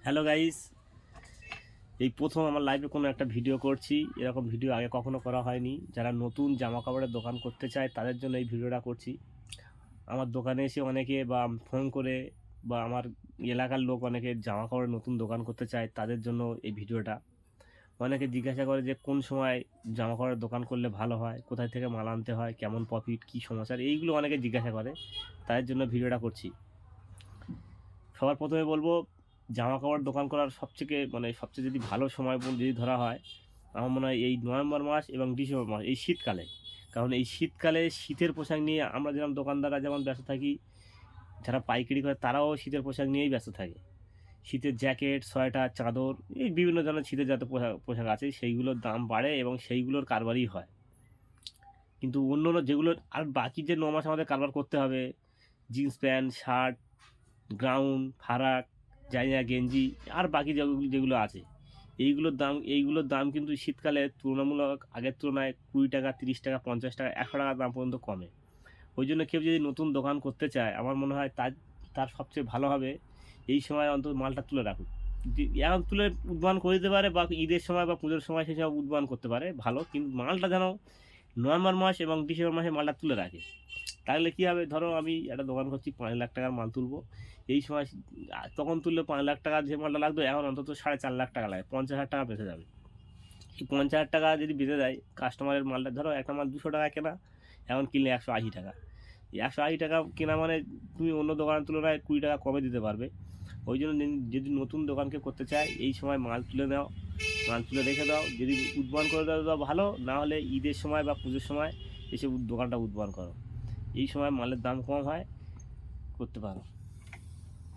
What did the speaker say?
Hello guys, এই প্রথম আমার লাইভে কোনো একটা ভিডিও করছি। এরকম ভিডিও আগে কখনো করা হয়নি। যারা নতুন জামা কাপড়ের দোকান করতে চায় তাদের জন্য এই ভিডিওটা করছি। আমার দোকানে এসে অনেকে বা ফোন করে বা আমার এলাকার লোক অনেকে জামা কাপড়ের নতুন দোকান করতে চায়, তাদের জন্য এই ভিডিওটা। অনেকে জিজ্ঞাসা করে যে কোন সময় জামা কাপড়ের দোকান করলে ভালো হয়, কোথায় থেকে মাল আনতে হয়, কেমন প্রফিট, কী সমস্যা, এইগুলো অনেকে জিজ্ঞাসা করে। তাদের জন্য ভিডিওটা করছি। সবার প্রথমে বলবো, জামা কাপড় দোকান করার সবচেয়ে যদি ভালো সময় যদি ধরা হয়, আমার মনে হয় এই নভেম্বর মাস এবং ডিসেম্বর মাস, এই শীতকালে। কারণ এই শীতকালে শীতের পোশাক নিয়ে আমরা যেমন দোকানদাররা যেমন ব্যস্ত থাকি, যারা পাইকারি করে তারাও শীতের পোশাক নিয়েই ব্যস্ত থাকে। শীতের জ্যাকেট, সোয়েটার, চাদর, এই বিভিন্ন ধরনের শীতের যত পোশাক পোশাক আছে সেইগুলোর দাম বাড়ে এবং সেইগুলোর কারবারই হয়। কিন্তু অন্য অন্য যেগুলোর আর বাকি যে 9 মাস আমাদের কারবার করতে হবে, জিন্স প্যান্ট, শার্ট, গ্রাউন, ফারাক, জাইনা, গেঞ্জি, আর বাকি যেগুলো যেগুলো আছে, এইগুলোর দাম কিন্তু শীতকালে তুলনামূলক আগের তুলনায় 20 টাকা, 30 টাকা, 50 টাকা, 100 টাকা দাম পর্যন্ত কমে। ওই জন্য কেউ যদি নতুন দোকান করতে চায়, আমার মনে হয় তার তার সবচেয়ে ভালো হবে এই সময় অন্তত মালটা তুলে রাখুক। এখন তুলে উদ্ভাবন করে দিতে পারে, বা ঈদের সময় বা পুজোর সময় সেই সময় উদ্ভাবন করতে পারে ভালো, কিন্তু মালটা যেন নভেম্বর মাস এবং ডিসেম্বর মাসে মালটা তুলে রাখে। তাহলে কী হবে, ধরো আমি একটা দোকান করছি, 5 লাখ টাকার মাল তুলবো। এই সময় তখন তুললে 5 লাখ টাকা যে মালটা লাগতো, এখন অন্তত 4.5 লাখ টাকা লাগে, 50,000 টাকা বেঁচে যাবে। এই 50,000 টাকা যদি বেঁচে যায়, কাস্টমারের মালটা ধরো একটা মাল 200 টাকা কেনা, এখন কিনলে 180 টাকা। এই 180 টাকা কেনা মানে তুমি অন্য দোকানের তুলনায় 20 টাকা কমে দিতে পারবে। ওই জন্য যদি নতুন দোকানকে করতে চায়, এই সময় মাল তুলে নাও, মাল তুলে রেখে দাও। যদি উদ্ভাবন করে দাও ভালো, না হলে ঈদের সময় বা পুজোর সময় এসে দোকানটা উদ্ভাবন করো। এই সময় মালের দাম কম হয়, করতে পারো।